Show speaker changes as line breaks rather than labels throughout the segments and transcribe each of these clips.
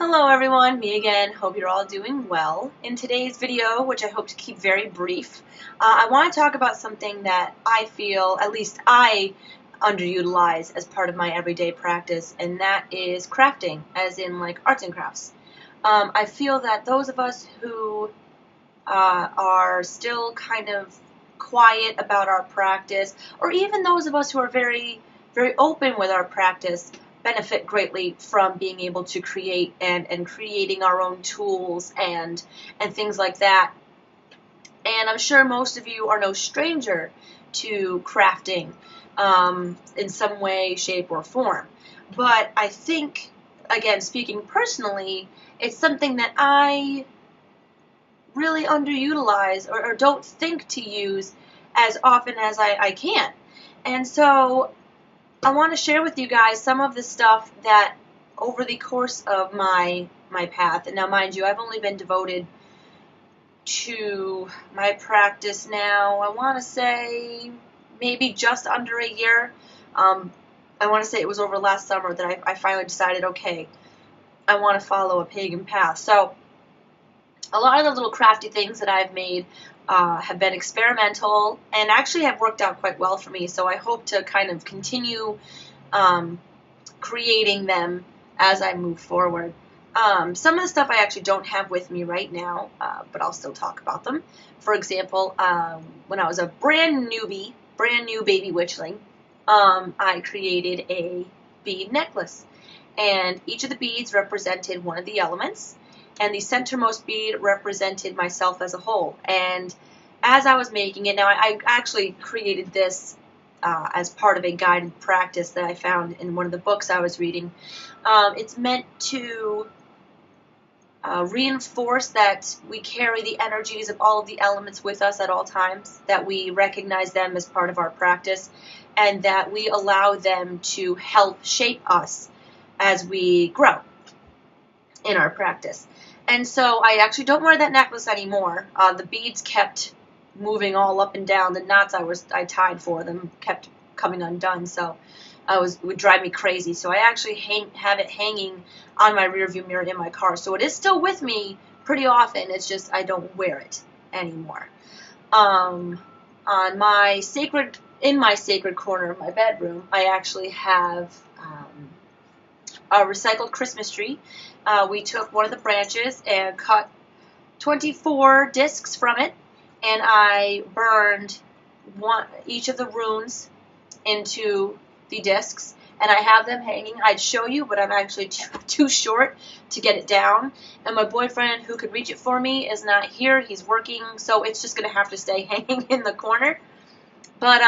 Hello everyone, me again. Hope you're all doing well. In today's video, which I hope to keep very brief, I want to talk about something that I feel, at least I underutilize as part of my everyday practice, and that is crafting, as in like arts and crafts. I feel that those of us who are still kind of quiet about our practice, or even those of us who are very, very open with our practice, benefit greatly from being able to create and creating our own tools and things like that. And I'm sure most of you are no stranger to crafting in some way, shape, or form. But I think, again, speaking personally, it's something that I really underutilize or don't think to use as often as I can. And so I want to share with you guys some of the stuff that over the course of my path, and now mind you, I've only been devoted to my practice now, I want to say maybe just under a year. I want to say it was over last summer that I finally decided, okay, I want to follow a pagan path. So a lot of the little crafty things that I've made have been experimental and actually have worked out quite well for me, so I hope to kind of continue creating them as I move forward. Some of the stuff I actually don't have with me right now, but I'll still talk about them. For example, when I was a brand new baby witchling, I created a bead necklace, and each of the beads represented one of the elements, and the centermost bead represented myself as a whole. And as I was making it, now I actually created this as part of a guided practice that I found in one of the books I was reading. It's meant to reinforce that we carry the energies of all of the elements with us at all times, that we recognize them as part of our practice, and that we allow them to help shape us as we grow in our practice. And so I actually don't wear that necklace anymore. The beads kept moving all up and down. The knots I tied for them kept coming undone, so it would drive me crazy. So I actually have it hanging on my rearview mirror in my car. So it is still with me pretty often. It's just I don't wear it anymore. In my sacred corner of my bedroom, I actually have a recycled Christmas tree. We took one of the branches and cut 24 discs from it, and I burned each of the runes into the discs, and I have them hanging. I'd show you, but I'm actually too short to get it down, and my boyfriend, who could reach it for me, is not here. He's working, so it's just going to have to stay hanging in the corner. But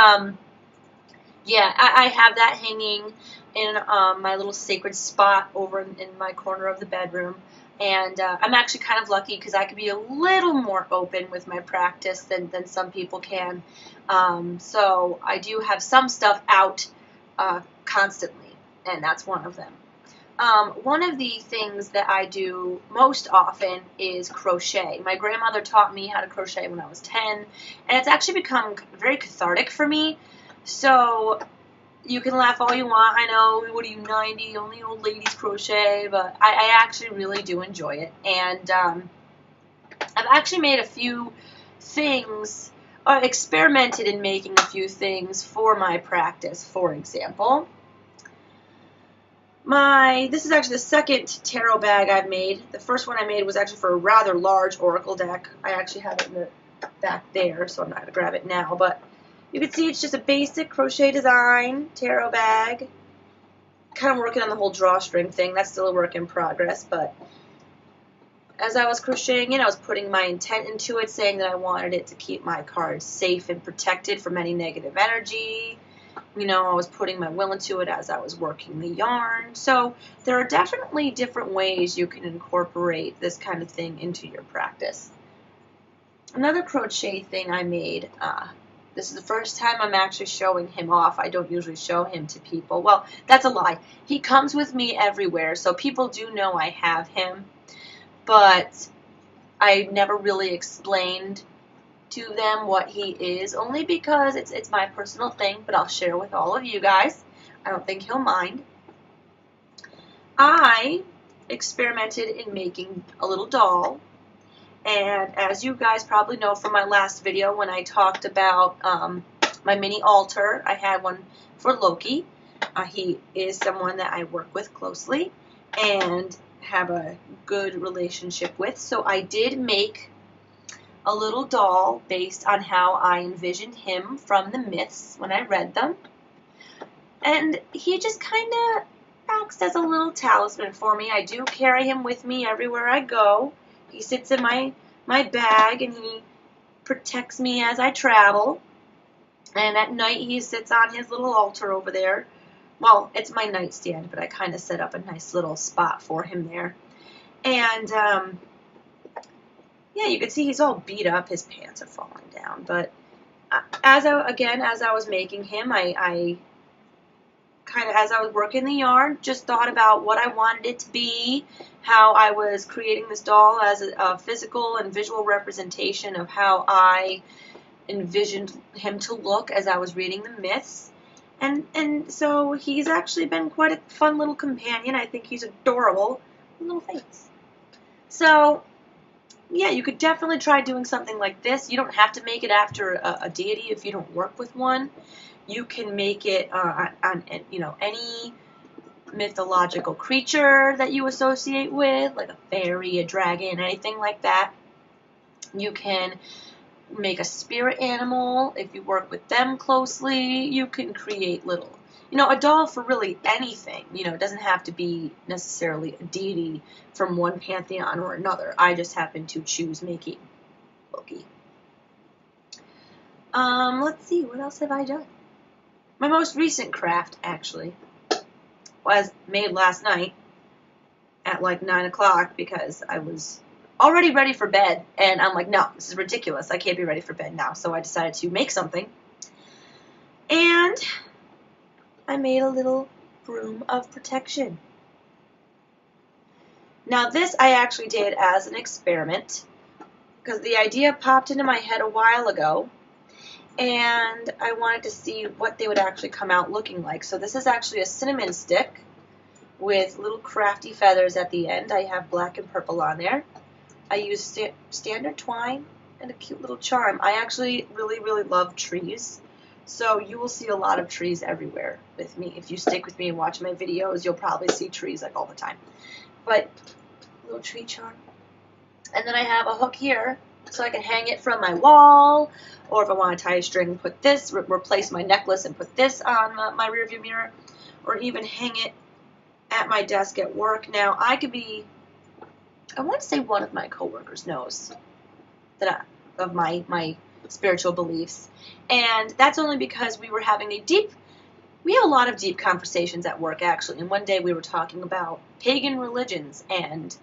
yeah, I have that hanging in my little sacred spot over in my corner of the bedroom. And I'm actually kind of lucky because I can be a little more open with my practice than some people can. So I do have some stuff out constantly, and that's one of them. One of the things that I do most often is crochet. My grandmother taught me how to crochet when I was 10, and it's actually become very cathartic for me. So you can laugh all you want. I know, what are you, 90? Only old ladies crochet, but I actually really do enjoy it. And I've actually made a few things, or experimented in making a few things for my practice. For example, this is actually the second tarot bag I've made. The first one I made was actually for a rather large oracle deck. I actually have it in the back there, so I'm not going to grab it now, but you can see it's just a basic crochet design tarot bag. Kind of working on the whole drawstring thing. That's still a work in progress, but as I was crocheting it, I was putting my intent into it, saying that I wanted it to keep my cards safe and protected from any negative energy. You know, I was putting my will into it as I was working the yarn. So there are definitely different ways you can incorporate this kind of thing into your practice. Another crochet thing I made, this is the first time I'm actually showing him off. I don't usually show him to people. Well, that's a lie. He comes with me everywhere, so people do know I have him. But I never really explained to them what he is, only because it's my personal thing, but I'll share with all of you guys. I don't think he'll mind. I experimented in making a little doll. And as you guys probably know from my last video when I talked about my mini altar, I had one for Loki. He is someone that I work with closely and have a good relationship with. So I did make a little doll based on how I envisioned him from the myths when I read them. And he just kind of acts as a little talisman for me. I do carry him with me everywhere I go. He sits in my bag and he protects me as I travel. And at night he sits on his little altar over there. Well, it's my nightstand, but I kind of set up a nice little spot for him there. And yeah, you can see he's all beat up. His pants are falling down. But as I was making him, I kind of, as I was working the yarn, just thought about what I wanted it to be, how I was creating this doll as a physical and visual representation of how I envisioned him to look as I was reading the myths. And so he's actually been quite a fun little companion. I think he's adorable. Little face. So, yeah, you could definitely try doing something like this. You don't have to make it after a deity if you don't work with one. You can make it on any mythological creature that you associate with, like a fairy, a dragon, anything like that. You can make a spirit animal if you work with them closely. You can create little, a doll for really anything. It doesn't have to be necessarily a deity from one pantheon or another. I just happen to choose making Loki. Let's see, what else have I done? My most recent craft, actually, was made last night at like 9 o'clock because I was already ready for bed, and I'm like, no, this is ridiculous. I can't be ready for bed now. So I decided to make something, and I made a little broom of protection. Now this I actually did as an experiment because the idea popped into my head a while ago, and I wanted to see what they would actually come out looking like. So this is actually a cinnamon stick with little crafty feathers at the end. I have black and purple on there. I use standard twine and a cute little charm. I actually really, really love trees. So you will see a lot of trees everywhere with me. If you stick with me and watch my videos, you'll probably see trees like all the time. But little tree charm. And then I have a hook here so I can hang it from my wall. Or if I want to tie a string, put this, replace my necklace and put this on my rearview mirror. Or even hang it at my desk at work. Now, I want to say one of my coworkers knows of my spiritual beliefs, and that's only because we have a lot of deep conversations at work, actually. And one day we were talking about pagan religions, and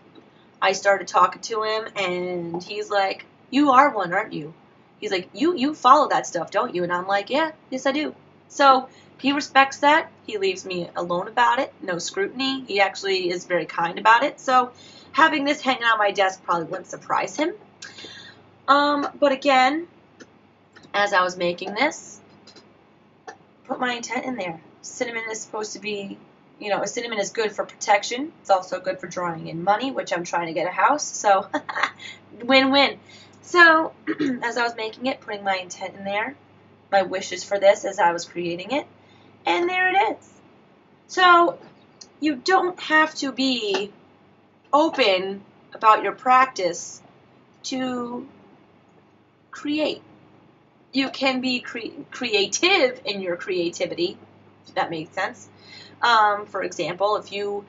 I started talking to him, and he's like, "You are one, aren't you?" He's like, "You follow that stuff, don't you?" And I'm like, "Yeah, yes I do." So he respects that. He leaves me alone about it. No scrutiny. He actually is very kind about it. So having this hanging on my desk probably wouldn't surprise him. But again, as I was making this, put my intent in there. Cinnamon is supposed to be, cinnamon is good for protection. It's also good for drawing in money, which I'm trying to get a house. So win-win. So as I was making it, putting my intent in there, my wishes for this as I was creating it, and there it is. So you don't have to be open about your practice to create. You can be creative in your creativity, if that makes sense. For example, if you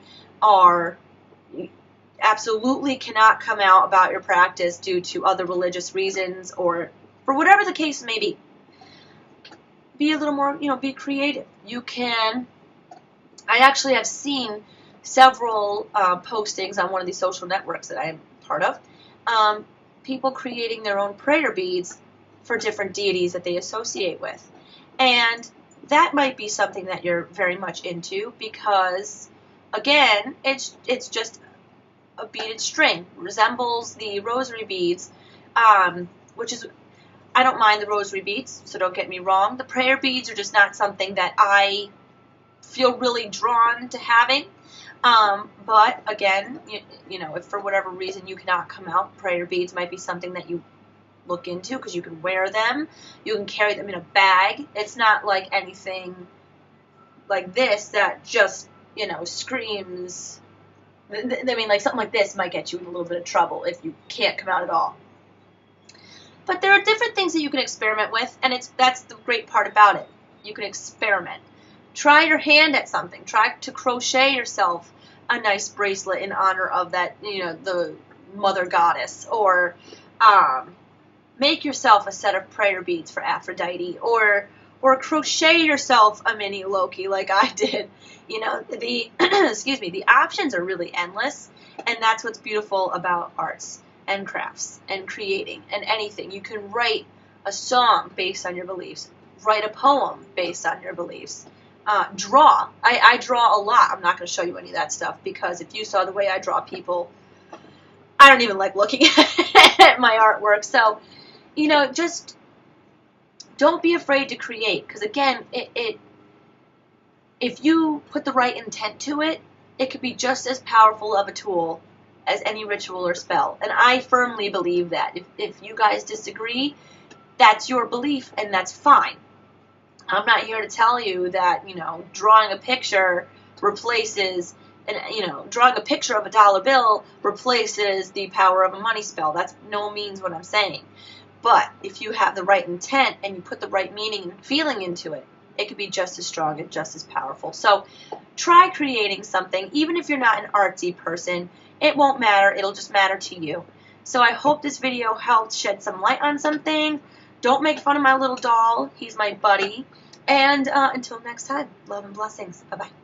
absolutely cannot come out about your practice due to other religious reasons or for whatever the case may be a little more, be creative. I actually have seen several postings on one of these social networks that I'm part of, people creating their own prayer beads for different deities that they associate with. And that might be something that you're very much into because, again, it's just a beaded string. Resembles the rosary beads, which is, I don't mind the rosary beads, so don't get me wrong. The prayer beads are just not something that I feel really drawn to having. But again, you know, if for whatever reason you cannot come out, prayer beads might be something that you look into, because you can wear them. You can carry them in a bag. It's not like anything like this that just, you know, screams. I mean, like something like this might get you in a little bit of trouble if you can't come out at all. But there are different things that you can experiment with, and that's the great part about it. You can experiment. Try your hand at something. Try to crochet yourself a nice bracelet in honor of that, you know, the mother goddess, or make yourself a set of prayer beads for Aphrodite, or crochet yourself a mini Loki like I did. You know, the excuse me, the options are really endless, and that's what's beautiful about arts and crafts and creating and anything. You can write a song based on your beliefs, write a poem based on your beliefs, draw. I draw a lot. I'm not going to show you any of that stuff, because if you saw the way I draw people, I don't even like looking at my artwork. So, you know, just don't be afraid to create, because again, if you put the right intent to it, it could be just as powerful of a tool as any ritual or spell. And I firmly believe that. If you guys disagree, that's your belief, and that's fine. I'm not here to tell you that, you know, drawing a picture replaces, and you know, drawing a picture of a dollar bill replaces the power of a money spell. That's no means what I'm saying. But if you have the right intent and you put the right meaning and feeling into it, it could be just as strong and just as powerful. So try creating something. Even if you're not an artsy person, it won't matter. It'll just matter to you. So I hope this video helped shed some light on something. Don't make fun of my little doll. He's my buddy. And until next time, love and blessings. Bye-bye.